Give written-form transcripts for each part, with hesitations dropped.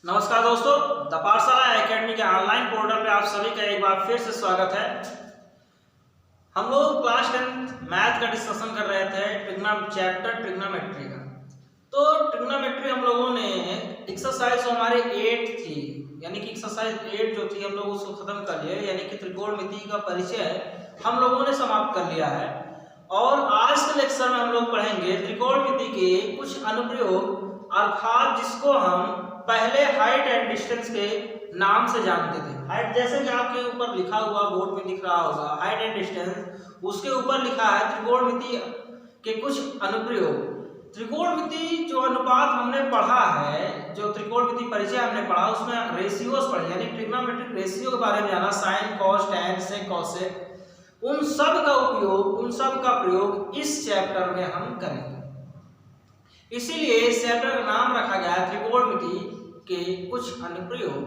नमस्कार दोस्तों, द पाठशाला एकेडमी के ऑनलाइन पोर्टल पे आप सभी का एक बार फिर से स्वागत है। हम लोग क्लास 10 मैथ का डिस्कशन कर रहे थे चैप्टर ट्रिग्नोमेट्री का। तो ट्रिग्नोमेट्री हम लोगों ने एक्सरसाइज जो हमारे 8 थी, यानी कि एक्सरसाइज 8 जो थी हम लोग उसको खत्म कर लिए, यानी कि त्रिकोणमिति का परिचय हम लोगों ने समाप्त कर लिया है। और आज के लेक्चर में हम लोग पढ़ेंगे त्रिकोणमिति के कुछ अनुप्रयोग, अर्थात जिसको हम पहले हाइट एंड डिस्टेंस के नाम से जानते थे। हाइट जैसे कि आपके ऊपर लिखा हुआ बोर्ड में दिख रहा होगा, हाइट एंड डिस्टेंस, उसके ऊपर लिखा है त्रिकोणमिति के कुछ अनुप्रयोग। त्रिकोणमिति जो अनुपात हमने पढ़ा है, जो त्रिकोणमिति परिचय हमने पढ़ा, उसमें रेशियोज पढ़े, यानी ट्रिग्नोमेट्रिक रेशियो के बारे में जाना, sine cos tan sec cosec, उन सब का उपयोग, उन सब का प्रयोग इस चैप्टर में हम करेंगे। इसीलिए इस चैप्टर का नाम रखा गया है त्रिकोणमिति के कुछ अनुप्रयोग।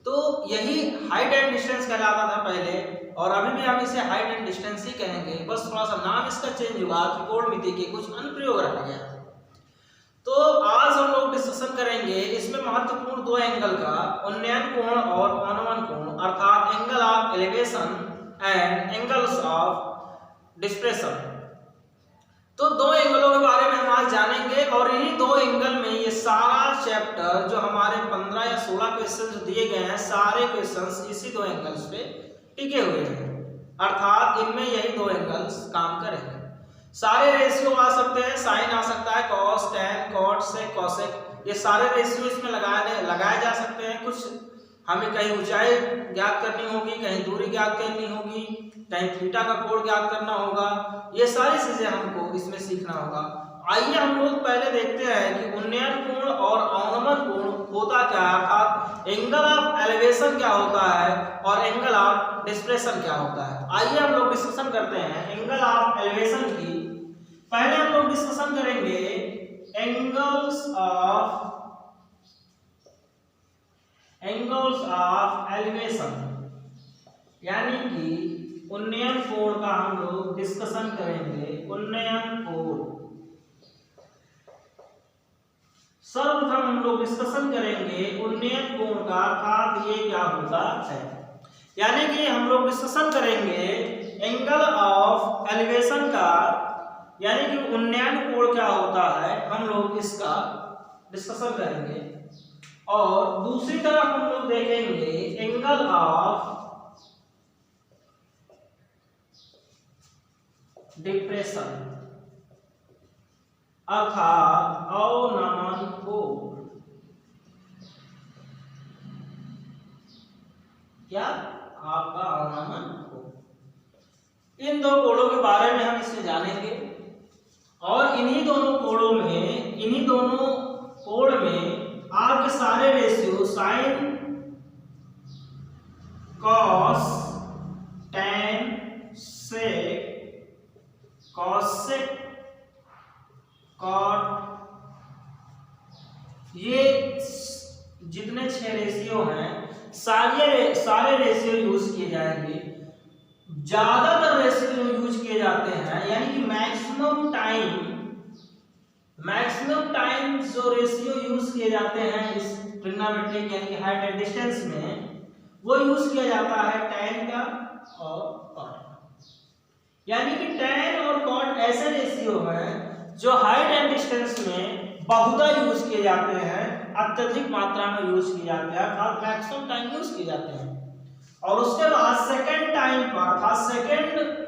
तो यही हाइट एंड डिस्टेंस कहलाता था पहले, और अभी भी हम इसे हाइट एंड डिस्टेंस ही कहेंगे, बस थोड़ा सा नाम इसका चेंज हुआ, त्रिकोणमिति के कुछ अनुप्रयोग रखा गया। तो आज हम लोग डिस्कशन करेंगे इसमें महत्वपूर्ण दो एंगल का, उन्नयन कोण और अवनमन कोण, अर्थात angle of elevation and angles of depression. तो दो एंगलों के बारे में हम आज जानेंगे, और इन्हीं दो एंगल में ये सारा चैप्टर जो हमारे 15 या 16 क्वेश्चन दिए गए हैं, सारे क्वेश्चंस इसी दो एंगल्स पे टिके हुए हैं, अर्थात इनमें यही दो एंगल्स काम करेंगे। सारे रेशियो आ सकते हैं, साइन आ सकता है, cos tan cot sec cosec, ये सारे रेशियो इसमें लगाए जा सकते हैं। कुछ हमें कहीं ऊंचाई ज्ञात करनी होगी, कहीं दूरी ज्ञात करनी होगी, कहीं थीटा का कोण ज्ञात करना होगा, ये सारी चीजें हमको इसमें सीखना होगा। आइए हम लोग पहले देखते हैं कि उन्नयन कोण और अवनमन कोण होता क्या है, अर्थात एंगल ऑफ एलिवेशन क्या होता है और एंगल ऑफ डिस्प्रेशन क्या होता है। आइए हम लोग डिस्कशन करते हैं एंगल ऑफ एलिवेशन की। पहले हम लोग डिस्कशन करेंगे एंगल्स ऑफ एलिवेशन, यानी कि उन्नयन कोण का हम लोग डिस्कशन करेंगे। उन्नयन कोण सर्वप्रथम हम लोग डिस्कशन करेंगे उन्नयन कोण का, अर्थात ये क्या होता है, यानी कि हम लोग डिस्कशन करेंगे एंगल ऑफ एलिवेशन का, यानी कि उन्नयन कोण क्या होता है, हम लोग इसका डिस्कशन करेंगे। और दूसरी तरफ हम लोग देखेंगे एंगल ऑफ डिप्रेशन, अर्थात अवनमन कोण। क्या आपका अवनमन कोण। इन दो कोणों के बारे में हम इसमें जानेंगे, और इन्हीं दोनों कोणों में आपके सारे ratio sine cos tan sec cosec cot, ये जितने 6 रेशियो हैं, सारे रेशियो यूज किए जाएंगे। ज्यादातर रेशियो जो यूज किए जाते हैं, यानी कि मैक्सिमम टाइम जो रेशियो यूज किए जाते हैं इस ट्रिग्नोमेट्रिक यानी कि हाइट एंड डिस्टेंस में, वो यूज किया जाता है टैन का और कॉट का। यानी कि टैन और कॉट ऐसे रेशियो हैं जो हाइट एंड डिस्टेंस में बहुधा यूज किए जाते हैं, अत्यधिक मात्रा में यूज किए जाते हैं, अर्थात मैक्सिमम टाइम यूज किए जाते हैं। और उसके बाद सेकंड टाइम पर, अर्थात सेकंड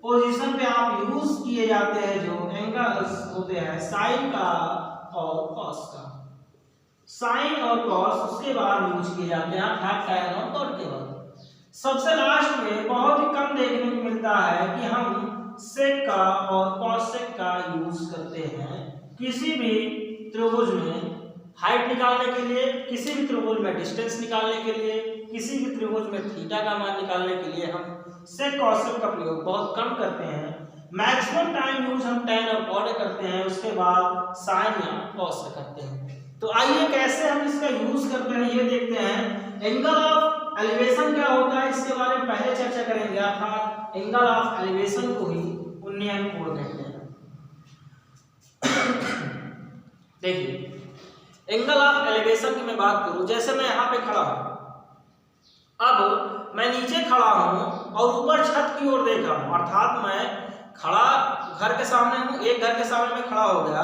पोजीशन पे आप यूज किए जाते हैं जो एंगल्स होते हैं साइन का और कॉस का। साइन और कॉस उसके बाद यूज किए जाते हैं, अर्थात टैन और कॉट के बाद। सबसे लास्ट में बहुत ही कम देखने को मिलता है कि हम सेक का और कॉसेक का यूज करते हैं किसी भी त्रिभुज में हाइट निकालने के लिए, किसी भी त्रिभुज में डिस्टेंस निकालने के लिए, किसी भी त्रिभुज में थीटा का मान निकालने के लिए हम सेक कॉसेक का प्रयोग बहुत कम करते हैं। मैक्सिमम टाइम यूज हम टैन और कॉट करते हैं, उसके बाद साइन या कॉस करते हैं। तो आइए कैसे हम इसका यूज करते हैं ये देखते हैं। एंगल ऑफ एलिवेशन क्या होता है इसके बारे में पहले चर्चा करेंगे, अर्थात एंगल ऑफ एलिवेशन को ही उन्नयन कोण कहते हैं। देखिए एंगल ऑफ एलिवेशन की मैं बात करूं, जैसे मैं यहाँ पे खड़ा हूं, अब मैं नीचे खड़ा हूं और ऊपर छत की ओर देख रहा हूं, अर्थात मैं खड़ा घर के सामने हूं, एक घर के सामने मैं खड़ा हो गया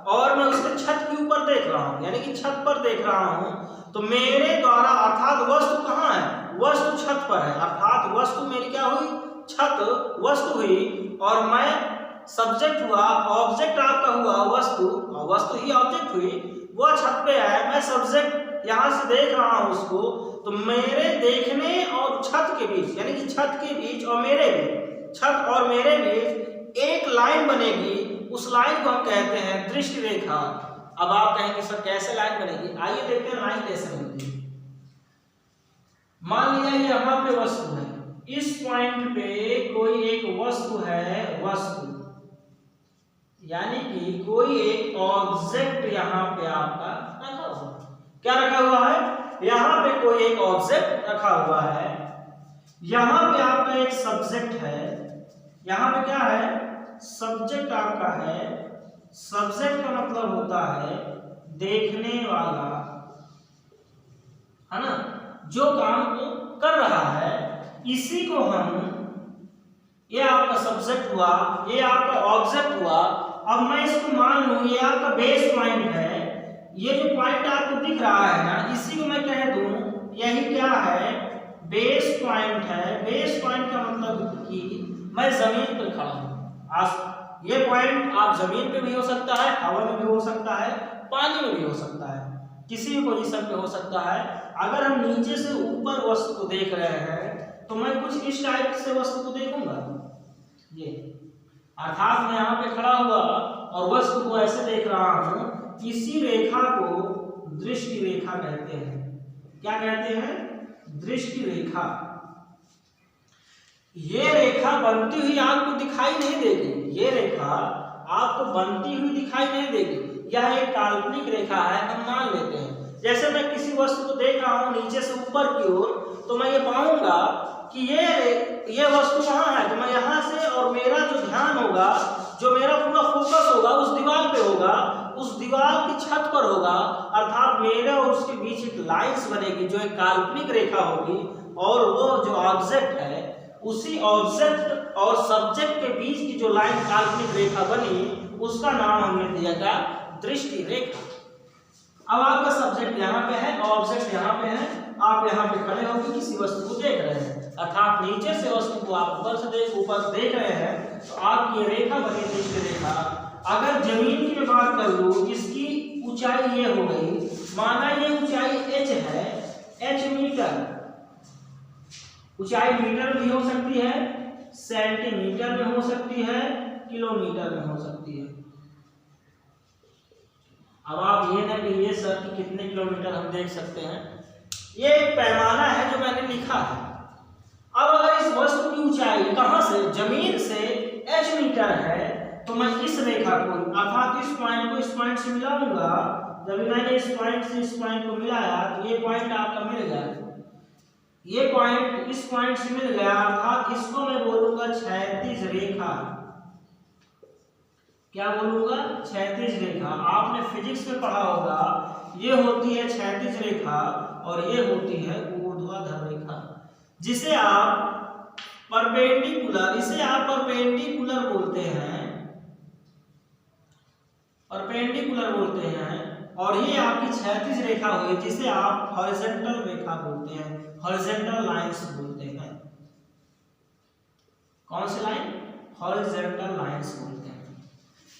और मैं उसके छत के ऊपर देख रहा हूं, यानी कि छत पर देख रहा हूं, तो मेरे द्वारा अर्थात वस्तु कहाँ है, वस्तु छत पर है, अर्थात वस्तु मेरी क्या हुई, छत वस्तु हुई, और मैं सब्जेक्ट हुआ, ऑब्जेक्ट आपका हुआ वस्तु, और वस्तु ही ऑब्जेक्ट हुई, वो छत पे है, मैं सब्जेक्ट यहाँ से देख रहा हूँ उसको, तो मेरे देखने और छत के बीच, यानी कि छत के बीच और मेरे बीच, छत और मेरे बीच एक लाइन बनेगी, उस लाइन को हम कहते हैं दृष्टि रेखा। अब आप कहेंगे सर कैसे लाइन बनेगी, आइए देखते हैं लाइन कैसे बनती है। मान लिया यहाँ पे वस्तु है, इस पॉइंट पे कोई एक वस्तु है, वस्तु यानी कि कोई एक ऑब्जेक्ट यहाँ पे आपका रखा हुआ है, क्या रखा हुआ है, यहाँ पे कोई एक ऑब्जेक्ट रखा हुआ है, यहाँ पे आपका एक सब्जेक्ट है, यहाँ पे क्या है, सब्जेक्ट आपका है, सब्जेक्ट का मतलब होता है देखने वाला, है ना, जो काम को कर रहा है, इसी को हम, ये आपका सब्जेक्ट हुआ, ये आपका ऑब्जेक्ट हुआ। अब मैं इसको मान लूं ये आपका बेस पॉइंट है, ये जो पॉइंट आपको दिख रहा है ना, इसी को मैं कह दूं यही क्या है, बेस पॉइंट है। बेस पॉइंट का मतलब कि मैं जमीन पर खड़ा हूं, ये पॉइंट आप जमीन पे भी हो सकता है, हवा में भी हो सकता है, पानी में भी हो सकता है, किसी भी पोजीशन पे हो सकता है। अगर हम नीचे से ऊपर वस्तु को देख रहे हैं तो मैं कुछ इस टाइप से वस्तु को देखूंगा, ये अर्थात मैं यहाँ पे खड़ा हुआ और वस्तु को ऐसे देख रहा हूं, इसी रेखा को दृष्टि रेखा कहते हैं। क्या कहते हैं, दृष्टि रेखा। ये रेखा बनती हुई आपको दिखाई नहीं देगी, ये रेखा आपको बनती हुई दिखाई नहीं देगी, यह एक काल्पनिक रेखा है, हम मान लेते हैं। जैसे मैं किसी वस्तु को देख रहा हूं नीचे से ऊपर की ओर, तो मैं ये पाऊंगा कि ये वस्तु कहाँ है, तो मैं यहाँ से, और मेरा जो ध्यान होगा, जो मेरा पूरा फोकस होगा उस दीवार पे होगा, उस दीवार की छत पर होगा, अर्थात मेरे और उसके बीच एक लाइंस बनेगी जो एक काल्पनिक रेखा होगी, और वो जो ऑब्जेक्ट है, उसी ऑब्जेक्ट और सब्जेक्ट के बीच की जो लाइन काल्पनिक रेखा बनी, उसका नाम हमने दिया था दृष्टि रेखा। अब आपका सब्जेक्ट यहाँ पे है, ऑब्जेक्ट यहाँ पे है, आप यहाँ पे खड़े होकर किसी वस्तु को देख रहे हैं, अर्थात नीचे से वस्तु को आप ऊपर देख रहे हैं, तो आपकी ये रेखा बनी दृष्टि रेखा। अगर जमीन की मैं बात कर लूं, इसकी ऊंचाई ये हो गई, माना ये ऊंचाई h है, h मीटर, ऊंचाई मीटर में भी हो सकती है, सेंटीमीटर में हो सकती है, किलोमीटर में हो सकती है। अब आप ये ना कि ये सर कि कितने किलोमीटर हम देख सकते हैं, ये एक पैमाना है जो मैंने लिखा है। अब अगर इस वस्तु की ऊंचाई कहां से, जमीन से h मीटर है, तो मैं इस रेखा को, अर्थात इस पॉइंट को इस पॉइंट से मिलाऊंगा। जब मैंने इस पॉइंट से इस पॉइंट को मिलाया तो ये पॉइंट आपका मिल गया, ये पॉइंट इस पॉइंट से मिल गया, अर्थात इसको मैं बोलूंगा क्षैतिज रेखा। क्या बोलूंगा, क्षैतिज रेखा। आपने फिजिक्स में पढ़ा होगा, ये होती है क्षैतिज रेखा और ये होती है ऊर्ध्वाधर रेखा, जिसे आप परपेंडिकुलर, इसे आप परपेंडिकुलर बोलते हैं, परपेंडिकुलर बोलते हैं। और ये आपकी क्षैतिज रेखा हुई जिसे आप हॉरिजॉन्टल रेखा बोलते हैं, हॉरिजॉन्टल लाइंस बोलते हैं। कौन सी लाइन, हॉरिजॉन्टल लाइंस बोलते हैं।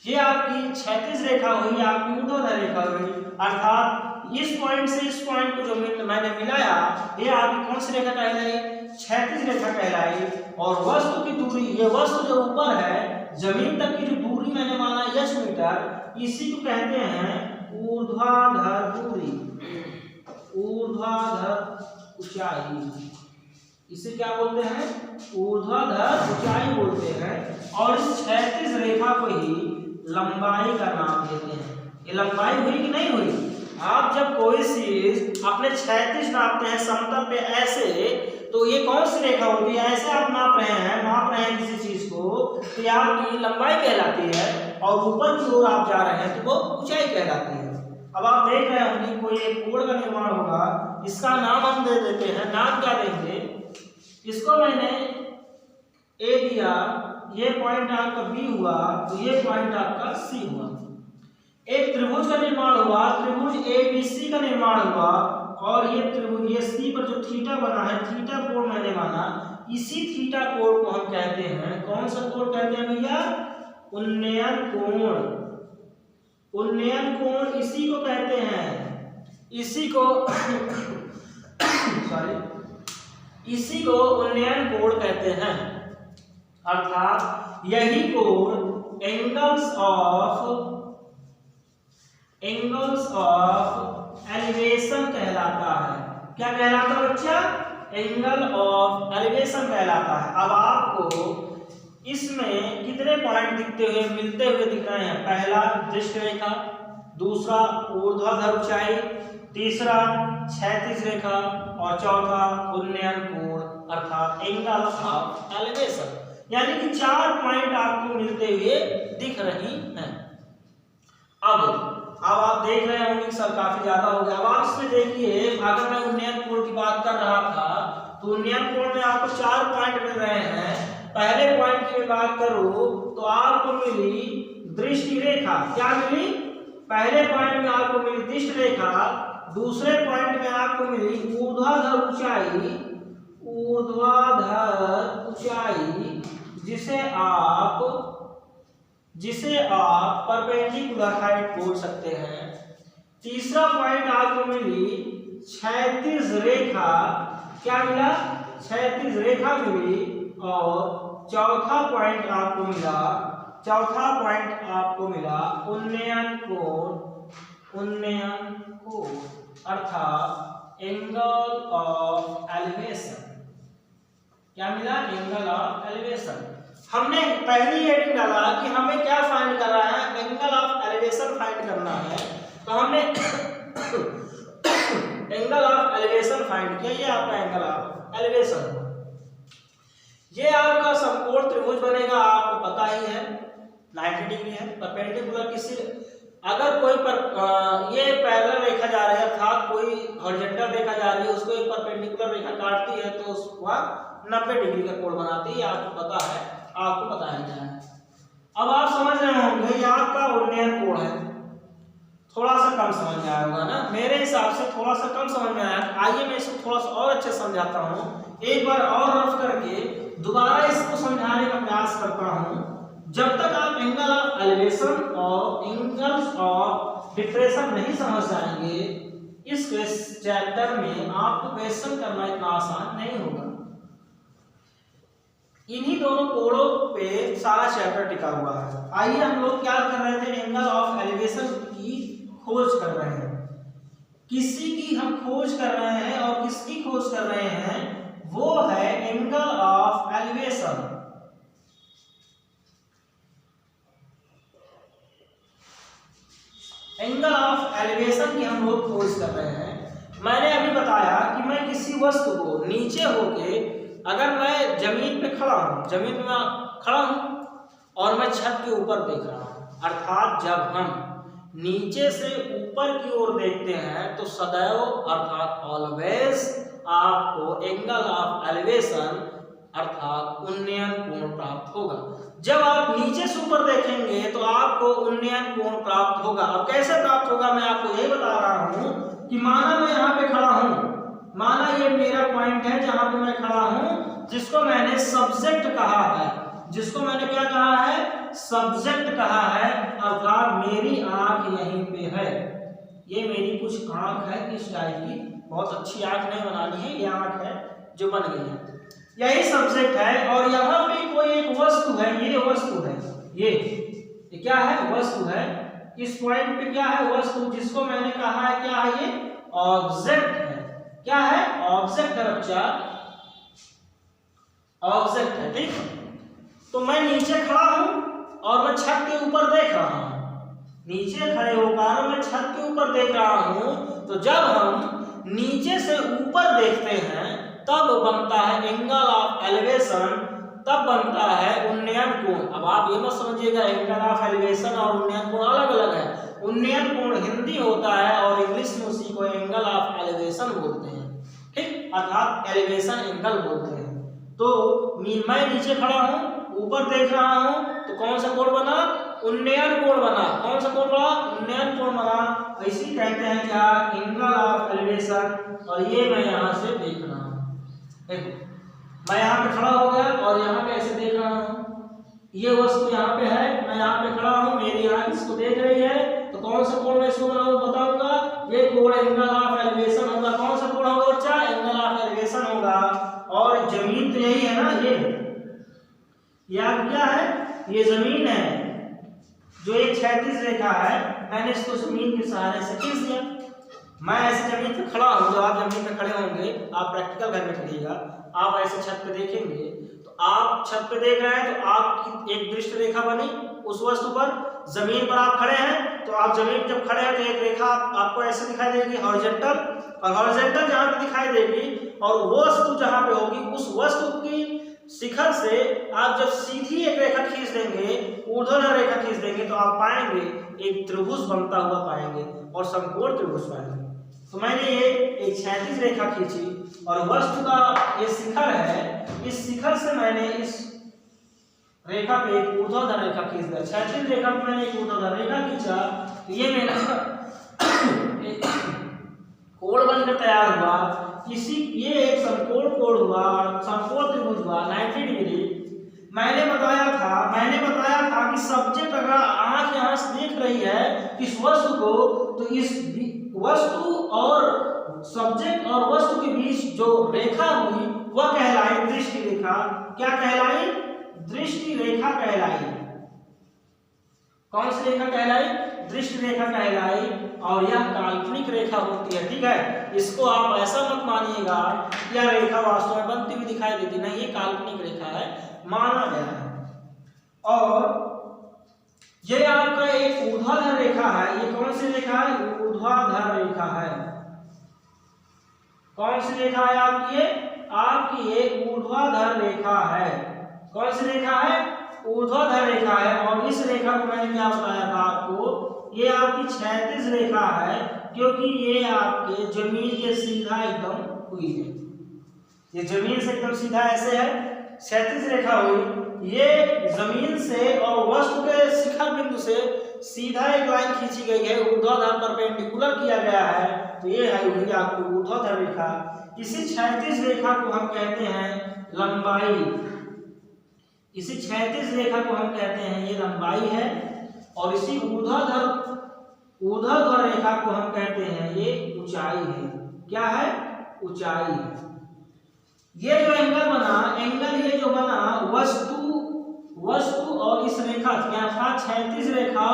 ये आपकी क्षैतिज रेखा हुई, आपकी ऊर्ध्वाधर रेखा हुई, अर्थात इस पॉइंट से इस पॉइंट को जो मैंने मिलाया, ये आपकी कौन सी रेखा कहलाई, क्षैतिज रेखा कहलाई। और वस्तु की दूरी, ये वस्तु जो ऊपर है, जमीन तक की जो दूरी मैंने माना h मीटर, इसी को कहते हैं ऊर्ध्वाधर दूरी, ऊर्ध्वाधर ऊंचाई। इसे क्या बोलते हैं, ऊर्ध्वाधर ऊंचाई बोलते हैं। और इस क्षैतिज रेखा को ही लंबाई का नाम देते हैं। ये लंबाई हुई कि नहीं हुई, आप जब कोई चीज अपने क्षैतिज नापते हैं समतल पे ऐसे, तो ये कौन सी रेखा होती है, ऐसे आप नाप रहे हैं किसी चीज को, तो आपकी लंबाई कहलाती है। और ऊपर की ओर आप जा रहे हैं तो वो ऊंचाई कहलाती है। अब आप देख रहे होंगे कोई एक कोण का निर्माण होगा, इसका नाम हम दे देते हैं। नाम क्या देंगे? इसको मैंने ए दिया, ये पॉइंट आपका बी हुआ, तो ये पॉइंट आपका सी हुआ। एक त्रिभुज का निर्माण हुआ, त्रिभुज एबीसी का निर्माण हुआ, और ये त्रिभुज ये सी पर जो थीटा बना है, थीटा कोण मैंने माना, इसी थीटा कोण को हम कहते हैं, कौन सा कोण कहते हैं भैया? उन्नयन कोण। उन्नयन कोण इसी को कहते हैं, इसी को सॉरी इसी को उन्नयन कोण कहते हैं। अर्थात यही कोण एंगल्स ऑफ एलिवेशन कहलाता है। क्या कहलाता है बच्चा? एंगल ऑफ एलिवेशन कहलाता है। अब आपको इसमें कितने पॉइंट दिखते हुए मिलते हुए दिख रहे हैं? पहला दृष्टि रेखा, दूसरा ऊर्ध्वाधर ऊंचाई, तीसरा क्षैतिज रेखा, और चौथा उन्नयन कोण अर्थात एंगल ऑफ एलिवेशन। यानी कि 4 पॉइंट आपको मिलते हुए दिख रही हैं। अब आप देख रहे होंगे सर काफी ज्यादा हो गया। अब आप इसमें देखिए, अगर मैं उन्नयन कोण की बात कर रहा था तो उन्नयन कोण में आपको 4 पॉइंट मिल रहे हैं। पहले पॉइंट की बात करूं तो आपको मिली दृष्टि रेखा। क्या मिली? पहले पॉइंट में आपको मिली दृष्टि रेखा, दूसरे पॉइंट में आपको मिली ऊर्ध्वाधर ऊंचाई, जिसे आप परपेंडिकुलर हाइट बोल सकते हैं। तीसरा पॉइंट आपको मिली क्षैतिज रेखा। क्या मिला? क्षैतिज रेखा मिली। और चौथा पॉइंट आपको मिला उन्नयन कोण अर्थात एंगल ऑफ एलिवेशन। क्या मिला? Angle of elevation. हमने पहली हेडिंग डाला कि हमें क्या फाइंड कर रहा है? एंगल ऑफ एलिवेशन फाइंड करना है। तो हमने एंगल ऑफ एलिवेशन फाइंड किया। ये आपका एंगल ऑफ एलिवेशन, ये आपका समकोण त्रिभुज बनेगा, आपको पता ही है 90 डिग्री है। परपेंडिकुलर किसी अगर कोई ये पैरेलल रेखा जा रही है अर्थात कोई हॉरिजॉन्टल रेखा जा रही है, उसको एक परपेंडिकुलर रेखा काटती है तो उसका 90 डिग्री का कोण बनाती है। आपको पता है, आपको बताया गया है। अब आप समझ रहे होंगे ये आपका उन्नयन कोण है। थोड़ा सा कम समझ में आया होगा ना? मेरे हिसाब से थोड़ा सा कम समझ में आया। आइए मैं इसको थोड़ा सा और अच्छे समझाता हूँ। एक बार और रफ करके दोबारा इसको समझाने का प्रयास करता हूँ। जब तक आप एंगल ऑफ एलिवेशन और एंगल्स ऑफ डिप्रेशन नहीं समझ जाएंगे, इस चैप्टर में आपको क्वेश्चन करना इतना आसान नहीं होगा। इन्हीं दोनों कोणों पे सारा चैप्टर टिका हुआ है। आइए हम लोग क्या कर रहे थे? एंगल ऑफ एलिवेशन की खोज कर रहे हैं। किसी की हम खोज कर रहे हैं, और किसकी खोज कर रहे हैं? वो है angle of elevation. Angle of elevation की हम लोग खोज कर रहे हैं। मैंने अभी बताया कि मैं किसी वस्तु को नीचे होके, अगर मैं जमीन पे खड़ा हूं, जमीन में मैं खड़ा हूं और मैं छत के ऊपर देख रहा हूं, अर्थात जब हम नीचे से ऊपर की ओर देखते हैं तो सदैव अर्थात ऑलवेज आपको एंगल ऑफ एलिवेशन अर्थात उन्नयन कोण प्राप्त होगा। जब आप नीचे से ऊपर देखेंगे तो आपको उन्नयन कोण प्राप्त होगा। अब कैसे प्राप्त होगा मैं आपको यही बता रहा हूं कि माना मैं यहाँ पे खड़ा हूं, माना ये मेरा पॉइंट है जहां पे मैं खड़ा हूं, जिसको मैंने सब्जेक्ट कहा है, जिसको मैंने क्या कहा है? सब्जेक्ट कहा है। अर्थात मेरी आंख यहीं पे है। ये मेरी कुछ आंख है इस टाइप की, बहुत अच्छी आंख नहीं बनानी है, ये आंख है जो बन गई है, यही सब्जेक्ट है। और यहाँ पे कोई एक वस्तु है, ये वस्तु है, ये क्या है? वस्तु है। इस पॉइंट पे क्या है? वस्तु, जिसको मैंने कहा है क्या है? ये ऑब्जेक्ट है। क्या है? ऑब्जेक्ट है बच्चा, ऑब्जेक्ट है। ठीक, तो मैं नीचे खड़ा हूं और मैं छत के ऊपर देख रहा हूं। नीचे खड़े होकर मैं छत के ऊपर देख रहा हूं, तो जब हम नीचे से ऊपर देखते हैं तब बनता है एंगल ऑफ एलिवेशन तब बनता है उन्नयन कोण। अब आप ये मत समझिएगा एंगल ऑफ एलिवेशन और उन्नयन कोण अलग अलग है। उन्नयन कोण हिंदी होता है और इंग्लिश में उसी को एंगल ऑफ एलिवेशन बोलते हैं, ठीक, अर्थात एलिवेशन एंगल बोलते हैं। तो मैं नीचे खड़ा हूँ, ऊपर देख रहा हूँ, तो कौन सा कोण बना? उन्नयन कोण बना। कौन सा कोण बना? उन्नयन कोण बना। इसी कहते हैं क्या? Angle of elevation. और ये मैं यहाँ से देख रहा हूँ, देखो मैं यहाँ पे खड़ा हो गया और यहाँ पे ऐसे देख रहा हूँ, ये वस्तु यहाँ पे है, मैं यहाँ पे खड़ा हूँ, मेरी आँख इसको देख रही है, तो कौन सा कोण मैं इसको बताऊंगा? ये कोण एंगल ऑफ एलिवेशन होगा। कौन सा कोण होगा बच्चा? एंगल ऑफ एलिवेशन होगा। और जमीन तो यही है ना, ये आप क्या है? ये जमीन है, जो एक क्षैतिज रेखा है, मैंने इसको जमीन के सहारे से खींच दिया। मैं ऐसे जमीन पे खड़ा हूँ, जब आप जमीन पे खड़े होंगे, आप प्रैक्टिकल घर में करिएगा, आप ऐसे छत पे देखेंगे, तो आप छत पे देख रहे हैं, तो आपकी एक दृष्टि रेखा बनी उस वस्तु पर। जमीन पर आप खड़े हैं, तो आप जमीन जब खड़े हैं तो एक रेखा आपको ऐसे दिखाई देगी हॉरिजॉन्टल, और हॉरिजॉन्टल जहाँ पे दिखाई देगी और वो वस्तु जहाँ पे होगी, उस वस्तु की शिखर से आप जब सीधी एक रेखा खींच देंगे, ऊर्ध्वाधर रेखा खींच देंगे, तो आप पाएंगे एक त्रिभुज बनता हुआ पाएंगे और समकोण त्रिभुज पाएंगे। तो मैंने ये एक क्षैतिज रेखा खींची और वस्तु का ये शिखर है, इस शिखर से मैंने इस रेखा पे एक ऊर्ध्वाधर रेखा खींच दिया। क्षैतिज रेखा पे मैंने एक ऊर्ध्वाधर रेखा खींचा, तो ये मेरा कोण बनकर तैयार हुआ। ये एक समकोण कोण हुआ, समकोण त्रिभुज हुआ 90 डिग्री। मैंने बताया था कि सब्जेक्ट अगर आंख यहाँ से देख रही है इस वस्तु को, तो इस वस्तु और सब्जेक्ट और वस्तु के बीच जो रेखा हुई वह कहलाई दृष्टि रेखा। क्या कहलाई? दृष्टि रेखा कहलाई। कौन सी रेखा कहलाई? दृष्टि रेखा कहलाई। और यह काल्पनिक रेखा होती है, ठीक है। इसको आप ऐसा मत मानिएगा कि यह रेखा वास्तव में बनती हुई दिखाई देती, नहीं, ये काल्पनिक रेखा है, माना गया है। और ये आपका एक ऊर्ध्वाधर रेखा है। ये कौन सी रेखा है? ऊर्ध्वाधर रेखा है। कौन सी रेखा है आपकी? आपकी एक ऊर्ध्वाधर रेखा है। कौन सी रेखा है? ऊर्ध्वाधर रेखा है। और इस रेखा को मैंने क्या बताया था आपको? ये आपकी क्षैतिज रेखा है, क्योंकि ये आपके जमीन के सीधा एकदम हुई है। ये जमीन से एकदम सीधा ऐसे है, क्षैतिज रेखा हुई। ये जमीन से और वस्तु के शिखर बिंदु से सीधा एक लाइन खींची गई है, ऊर्ध्वाधर परपेंडिकुलर किया गया है, तो ये है वही आपकी ऊर्ध्वाधर रेखा। इसी क्षैतिज रेखा को हम कहते हैं लंबाई। इसी क्षैतिज रेखा को हम कहते हैं ये लंबाई है। और इसी ऊर्ध्वाधर रेखा को हम कहते हैं ये ऊंचाई है। क्या है? ऊंचाई है। ये जो एंगल बना, ये जो बना वस्तु और इस रेखा क्या क्षैतिज रेखा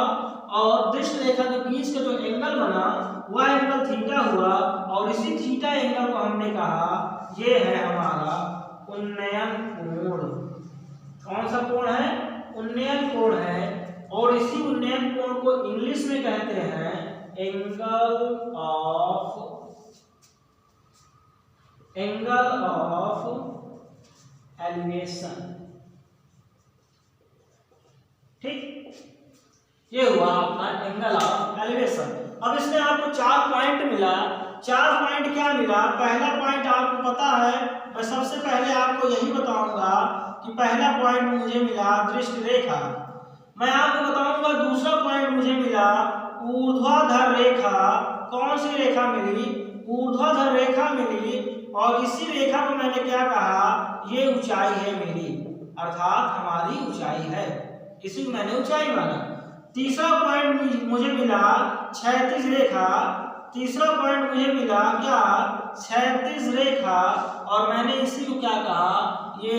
और दृष्टि रेखा के बीच का जो एंगल बना वह एंगल थीटा हुआ। और इसी थीटा एंगल को हमने कहा ये है हमारा उन्नयन कोण। कौन सा कोण है? उन्नयन कोण है। और इसी उन्नयन कोण को इंग्लिश में कहते हैं एंगल ऑफ एलिवेशन, ठीक। ये हुआ आपका एंगल ऑफ एलिवेशन। अब इसमें आपको 4 पॉइंट मिला। 4 पॉइंट क्या मिला? पहला पॉइंट आपको पता है, मैं सबसे पहले आपको यही बताऊंगा कि पहला पॉइंट मुझे मिला दृष्टि रेखा। मैं आपको बताऊंगा दूसरा पॉइंट मुझे मिला ऊर्ध्वाधर रेखा। कौन सी रेखा मिली? ऊर्ध्वाधर रेखा मिली। और इसी रेखा को मैंने क्या कहा? ये ऊंचाई है मेरी, अर्थात हमारी ऊंचाई है, इसी को मैंने ऊंचाई माना। तीसरा पॉइंट मुझे मिला क्षैतिज रेखा। तीसरा पॉइंट मुझे मिला क्या? क्षैतिज रेखा। और मैंने इसी को क्या कहा? ये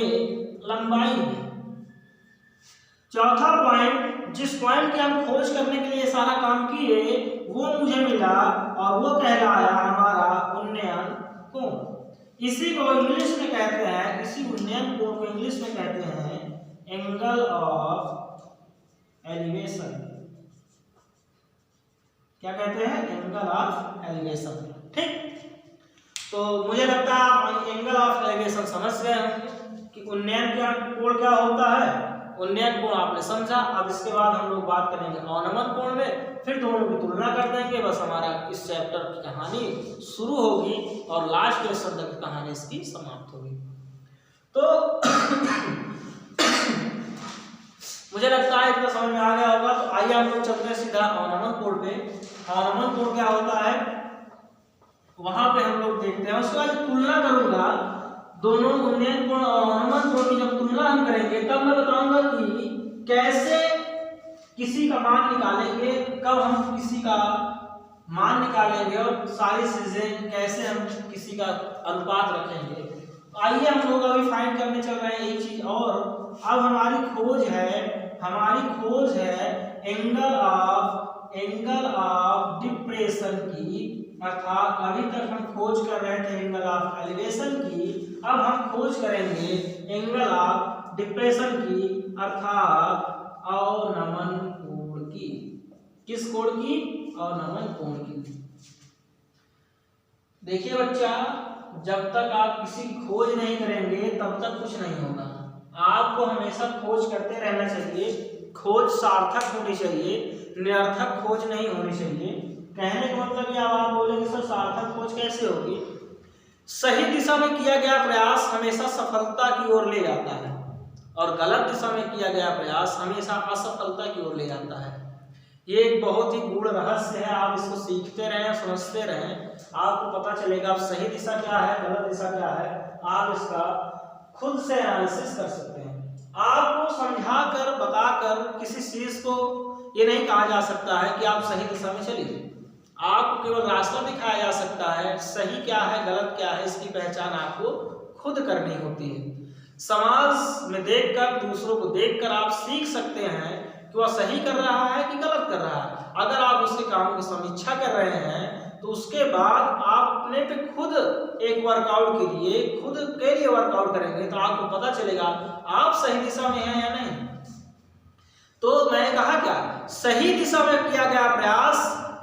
लंबाई है। चौथा पॉइंट, जिस पॉइंट की हम खोज करने के लिए सारा काम किए, वो मुझे मिला और वो कहलाया हमारा उन्नयन कोण। इसी को इंग्लिश में कहते हैं, इसी उन्नयन कोण को इंग्लिश में कहते हैं एंगल ऑफ एलिवेशन। क्या कहते हैं? एंगल ऑफ एलिवेशन, ठीक। तो मुझे लगता है आप एंगल ऑफ एलिवेशन समझ गए होंगे कि उन्नयन कोण क्या होता है, उन्नयन कोण आपने समझा। अब इसके बाद हम लोग बात करेंगे अवनमन कोण में, फिर दोनों की तुलना कर देंगे। बस हमारा इस चैप्टर की कहानी शुरू होगी और लास्ट लेसन तक कहानी इसकी समाप्त होगी। तो मुझे लगता है इतना समझ में आ गया होगा। तो आइए हम लोग चलते हैं सीधा अवनमन कोण पे। अवनमन कोण क्या होता है वहां पे हम लोग देखते हैं। उसके बाद तुलना करूंगा दोनों उन्नयन कोण और अवनमन कोण की। जब तुलना हम करेंगे तब मैं बताऊंगा कि कैसे किसी का मान निकालेंगे, कब हम किसी का मान निकालेंगे और सारी चीजें कैसे हम किसी का अनुपात रखेंगे। आइए हम लोग अभी फाइंड करने चल रहे हैं एक चीज और। अब हमारी खोज है एंगल ऑफ डिप्रेशन की, अर्थात अभी तक हम खोज कर रहे थे एंगल ऑफ एलिवेशन की, अब हम खोज करेंगे एंगल ऑफ डिप्रेशन की, अर्थात अवनमन कोण की। किस कोण की? अवनमन कोण की। देखिए बच्चा, जब तक आप किसी खोज नहीं करेंगे तब तक कुछ नहीं होगा। आपको हमेशा खोज करते रहना चाहिए। खोज सार्थक होनी चाहिए, निरर्थक खोज नहीं होनी चाहिए। कहने का मतलब ये, आप बोलेंगे सर सार्थक खोज कैसे होगी? सही दिशा में किया गया प्रयास हमेशा सफलता की ओर ले जाता है और गलत दिशा में किया गया प्रयास हमेशा असफलता की ओर ले जाता है। ये एक बहुत ही गूढ़ रहस्य है। आप इसको सीखते रहें, समझते रहें, आपको पता चलेगा आप सही दिशा क्या है, गलत दिशा क्या है। आप इसका खुद से एनालिसिस कर सकते हैं। आपको समझाकर बताकर किसी चीज को ये नहीं कहा जा सकता है कि आप सही दिशा में चलिए। आपको केवल रास्ता दिखाया जा सकता है। सही क्या है, गलत क्या है, इसकी पहचान आपको खुद करनी होती है। समाज में देखकर, दूसरों को देखकर आप सीख सकते हैं कि वह सही कर रहा है कि गलत कर रहा है। अगर आप उसके काम की समीक्षा कर रहे हैं तो उसके बाद आप अपने पे खुद एक वर्कआउट के लिए, खुद के लिए वर्कआउट करेंगे तो आपको पता चलेगा आप सही दिशा में हैं या नहीं। तो मैंने कहा क्या, सही दिशा में किया गया प्रयास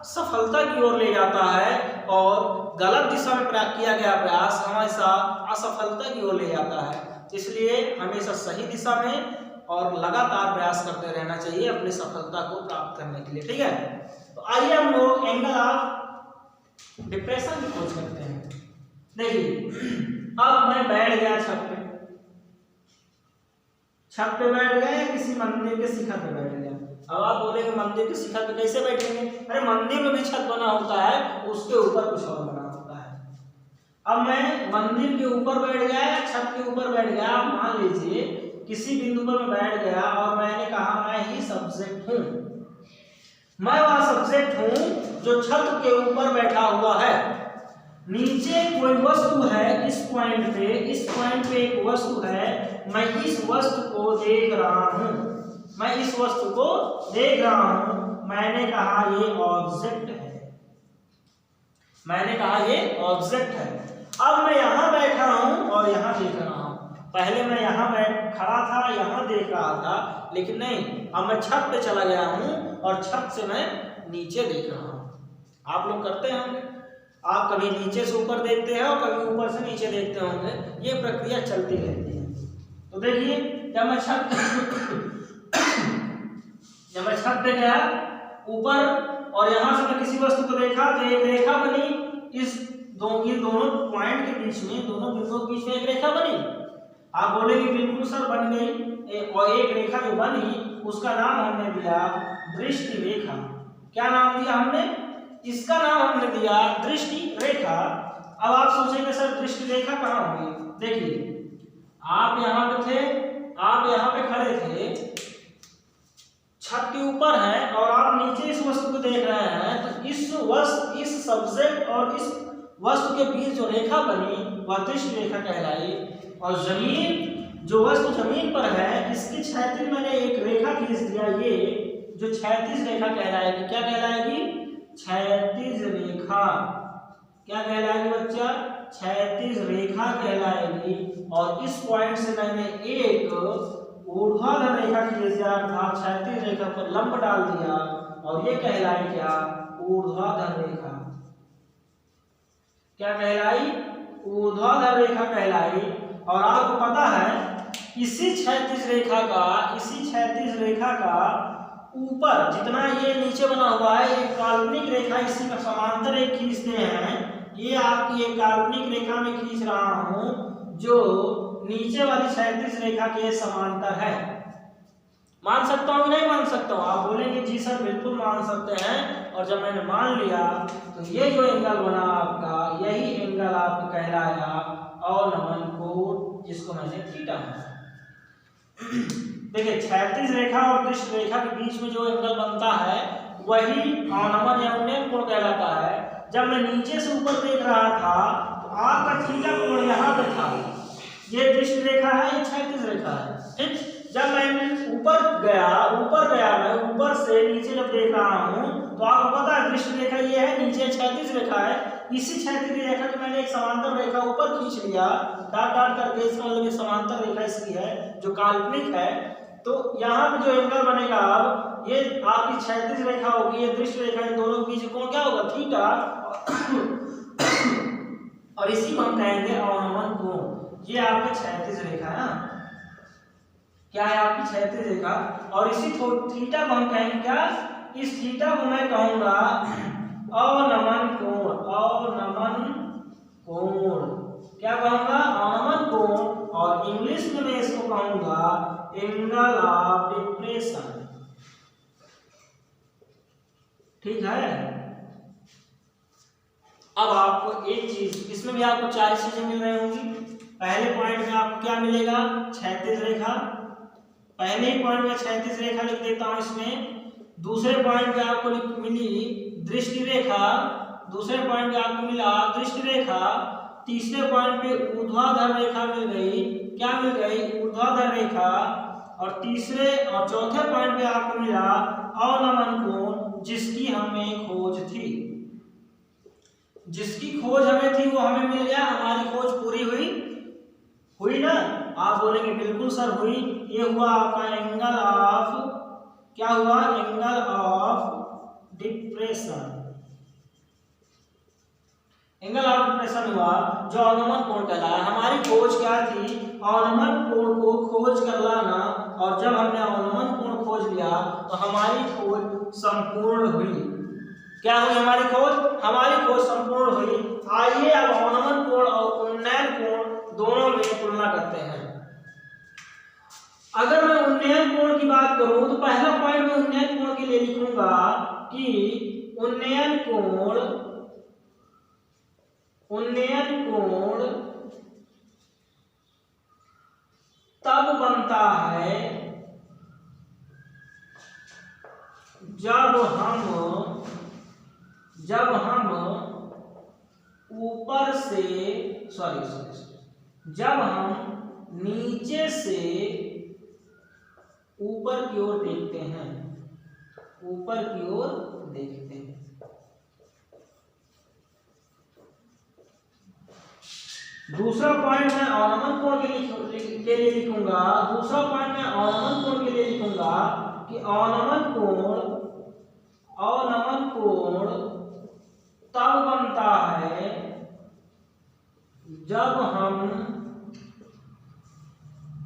सफलता की ओर ले जाता है और गलत दिशा में किया गया प्रयास हमेशा असफलता की ओर ले जाता है। इसलिए हमेशा सही दिशा में और लगातार प्रयास करते रहना चाहिए अपनी सफलता को प्राप्त करने के लिए। ठीक है, तो आइए हम लोग एंगल ऑफ डिप्रेशन की खोज करते हैं। देखिए, अब मैं बैठ गया छत पे बैठ गया या किसी मंदिर के शिखर पे बैठ गया। अब आप बोलेंगे मंदिर के शिखर पे कैसे बैठेंगे? अरे मंदिर में भी छत बना होता है, उसके ऊपर कुछ और बना होता है। अब मैं मंदिर के ऊपर बैठ गया या छत के ऊपर बैठ गया, मान लीजिए किसी बिंदु पर मैं बैठ गया और मैंने कहा मैं ही सब्जेक्ट हूं। मैं वह सब्जेक्ट हूं जो छत के ऊपर बैठा हुआ है। नीचे कोई वस्तु है, इस पॉइंट पे एक वस्तु है। मैं इस वस्तु को देख रहा हूं, मैंने कहा ये ऑब्जेक्ट है। अब मैं यहां बैठा हूं और यहां देख रहा हूं। पहले मैं यहां खड़ा था, यहां देख रहा था, लेकिन नहीं, अब मैं छत पे चला गया हूं और छत से मैं नीचे देख रहा हूं। आप लोग करते होंगे, आप कभी नीचे से ऊपर देखते हैं और कभी ऊपर से नीचे देखते होंगे। ये प्रक्रिया चलती रहती है। तो देखिए, जब मैं छत पे गया ऊपर और यहां से मैं किसी वस्तु को देखा तो एक रेखा बनी। ये दोनों पॉइंट के बीच में, दोनों बिंदुओं के बीच में एक रेखा बनी। आप बोलेंगे बिल्कुल सर बन गई। और एक रेखा जो बनी उसका नाम हमने दिया दृष्टि रेखा। क्या नाम दिया हमने? इसका नाम हमने दिया दृष्टि रेखा। अब आप सोचेंगे सर दृष्टि रेखा कहाँ होगी? देखिए, आप यहाँ पे थे, आप यहाँ पे खड़े थे, छत के ऊपर है और आप नीचे इस वस्तु को देख रहे हैं। तो इस सब्जेक्ट और इस वस्तु के बीच जो रेखा बनी वह दृष्टि रेखा कहलाई। और जमीन, जो वस्तु जमीन पर है, इसकी क्षैतिज मैंने एक रेखा खींच दिया। ये जो क्षैतिज रेखा कहलाएगी, क्या कहलाएगी? क्षैतिज रेखा। क्या कहलाएगी बच्चा? क्षैतिज रेखा कहलाएगी। और इस पॉइंट से मैंने एक ऊर्ध्वाधर रेखा खींच दिया, अर्थात क्षैतिज रेखा पर लंब डाल दिया और ये कहलाई क्या? ऊर्ध्वाधर रेखा। क्या कहलाई? ऊर्ध्वाधर रेखा कहलाई। और आपको पता है इसी क्षैतिज रेखा का ऊपर जितना ये नीचे बना हुआ है, ये काल्पनिक रेखा इसी का समांतर एक खींचते हैं। ये आपकी एक काल्पनिक रेखा में खींच रहा हूं जो नीचे वाली क्षैतिज रेखा के समांतर है। मान सकता हूं नहीं मान सकता हूं? आप बोलेंगे जी सर बिल्कुल मान सकते हैं। और जब मैंने मान लिया तो ये जो एंगल बना आपका, यही एंगल आपका कहलाया अवनमन कोण, जिसको मैंने थीटा कहा। देखिए क्षैतिज रेखा और दृष्ट रेखा के बीच में जो एंगल बनता है वही अवनमन या उन्नयन कोण कहलाता है। जब मैं नीचे से ऊपर देख रहा था तो आपका थीटा कोण यहाँ पे था। ये दृष्ट रेखा है, ये क्षैतिज रेखा है, ठीक। जब मैं ऊपर गया मैं ऊपर से नीचे जब देख रहा हूँ तो आपको पता है दृष्ट रेखा ये है, नीचे क्षैतिज रेखा है। इसी क्षैतिज रेखा की मैंने एक समांतर रेखा ऊपर खींच लिया डाट डाट करके, इसका मतलब ये समांतर रेखा इसकी है जो काल्पनिक है। तो यहाँ पे जो एंगल बनेगा अब ये आपकी क्षैतिज रेखा होगी, ये दृष्ट रेखा, इन दोनों के बीच कोण क्या होगा? थीटा। और इसी को हम कहेंगे अवनमन कोण। ये आपकी क्षैतिज रेखा है ना, क्या है आपकी क्षैतिज रेखा। और इसी थीटा को हम कहेंगे क्या? इस थीटा को मैं कहूंगा अवनमन कोण। अवनमन कोण क्या कहूंगा? अवनमन कोण। और इंग्लिश में मैं इसको कहूंगा एंगल ऑफ डिप्रेशन, ठीक है। अब आपको एक चीज, इसमें भी आपको 4 चीजें मिल रही होंगी। पहले पॉइंट में आपको क्या मिलेगा? क्षैतिज रेखा। पहले ही पॉइंट में क्षैतिज रेखा लिख देता हूं इसमें। दूसरे पॉइंट में आपको मिली दृष्टि रेखा। दूसरे पॉइंट में आपको मिला दृष्टि रेखा। तीसरे पॉइंट पे ऊर्ध्वाधर रेखा मिल गई। क्या मिल गई? ऊर्ध्वाधर रेखा। और तीसरे और चौथे पॉइंट पे आपको मिला अवनमन कोण, जिसकी हमें खोज थी। जिसकी खोज हमें थी वो हमें मिल गया। हमारी खोज पूरी हुई ना? आप बोलेंगे बिल्कुल सर हुई। ये हुआ आपका एंगल ऑफ, क्या हुआ? Angle of depression. Angle of depression हुआ जो अवनमन कोण कहलाया। हमारी खोज क्या थी? अवनमन कोण को खोज कर लाना। और जब हमने अवनमन कोण खोज लिया तो हमारी खोज संपूर्ण हुई। क्या हुई हमारी खोज? हमारी खोज संपूर्ण हुई। आइए अब अवनमन कोण और उन्नयन कोण दोनों में तुलना करते हैं। अगर मैं उन्नयन कोण की बात करूं तो पहला पॉइंट मैं उन्नयन कोण के लिए लिखूंगा कि उन्नयन कोण तब बनता है जब हम ऊपर से जब हम नीचे से ऊपर की ओर देखते हैं। ऊपर की ओर देखते हैं। दूसरा पॉइंट मैं अवनमन कोण के लिए लिखूंगा। दूसरा पॉइंट मैं अवनमन कोण के लिए लिखूंगा कि अवनमन कोण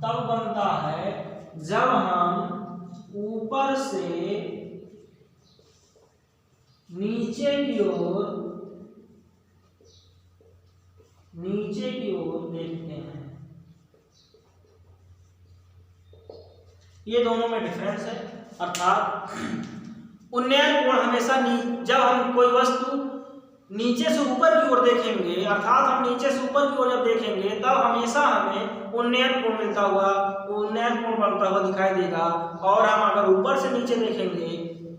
तब बनता है जब हम ऊपर से नीचे की ओर देखते हैं। ये दोनों में डिफरेंस है। अर्थात उन्नयन कोण हमेशा जब हम कोई वस्तु नीचे से ऊपर की ओर देखेंगे, अर्थात हम नीचे से ऊपर की ओर जब देखेंगे तब हमेशा हमें उन्नयन कोण मिलता हुआ, उन्नयन कोण बनता हुआ दिखाई देगा। और हम अगर ऊपर से नीचे देखेंगे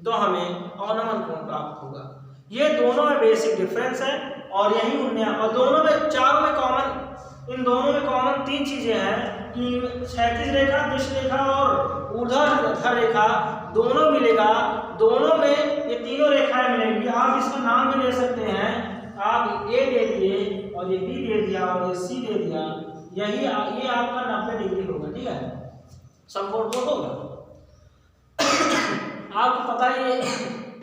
तो हमें अवनमन कोण प्राप्त होगा। ये दोनों में बेसिक डिफरेंस है। और यही उन्नयन, और दोनों में चारों में कॉमन, इन दोनों में कॉमन 3 चीजें हैं कि क्षैतिज रेखा, दृष्ट रेखा और ऊर्ध्वाधर रेखा दोनों मिलेगा। दोनों में ये तीनों रेखाएं मिलेंगी। आप इसका नाम भी दे सकते हैं। आप ए दे दिए और ये बी दे दिया और ये सी दे दिया। ये आपका 90 डिग्री होगा, ठीक है, समकोण कोण होगा। आपको पता है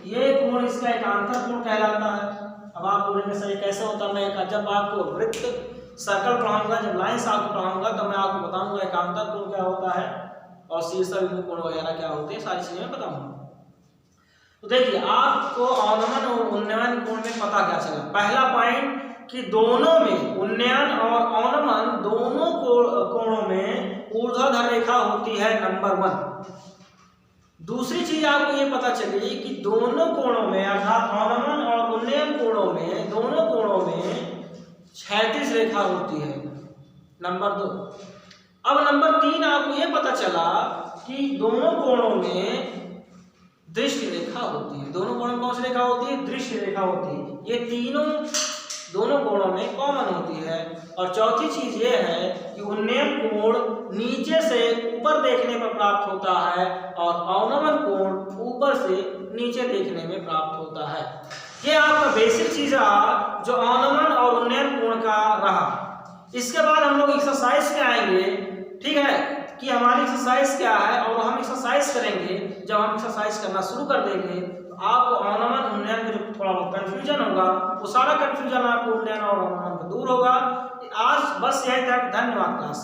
ये कोण इसका एकांतर कोण कहलाता है। अब आप बोलेंगे सर कैसे होता है? मैं जब आपको वृत्त सर्कल पढ़ाऊंगा, जब लाइंस आपको पढ़ाऊंगा तब मैं आपको बताऊंगा एकांतर कोण क्या होता है और शीर्ष बिंदु कोण वगैरह क्या होते हैं, सारी चीजें बताऊंगा। तो देखिए आपको अवनमन और उन्नयन कोण में पता क्या चला। पहला पॉइंट कि दोनों में उन्नयन और अवनमन दोनों कोणों में ऊर्ध्वाधर रेखा होती है, नंबर 1। दूसरी चीज आपको ये पता चली कि दोनों कोणों में अर्थात अवनमन और उन्नयन कोणों में दोनों कोणों में क्षैतिज रेखा होती है, नंबर 2। अब नंबर 3 आपको ये पता चला कि दोनों कोणों में दृष्टि रेखा होती है। दोनों कोणों में कौन सी रेखा होती है? दृष्टि रेखा होती है। ये तीनों दोनों कोणों में कॉमन होती है। और चौथी चीज ये है कि उन्नयन कोण नीचे से ऊपर देखने पर प्राप्त होता है और अवनमन कोण ऊपर से नीचे देखने में प्राप्त होता है। ये आपका बेसिक चीज रहा जो अवनमन और उन्नयन कोण का रहा। इसके बाद हम लोग एक्सरसाइज पे आएंगे, ठीक है, कि हमारी एक्सरसाइज क्या है और हम एक्सरसाइज करेंगे। जब हम एक्सरसाइज करना शुरू कर देंगे तो आपको अवनमन उन्नयन में जो थोड़ा बहुत कंफ्यूजन होगा वो सारा कंफ्यूजन आपको उन्नयन और अवनमन में दूर होगा। आज बस यही तक, धन्यवाद क्लास।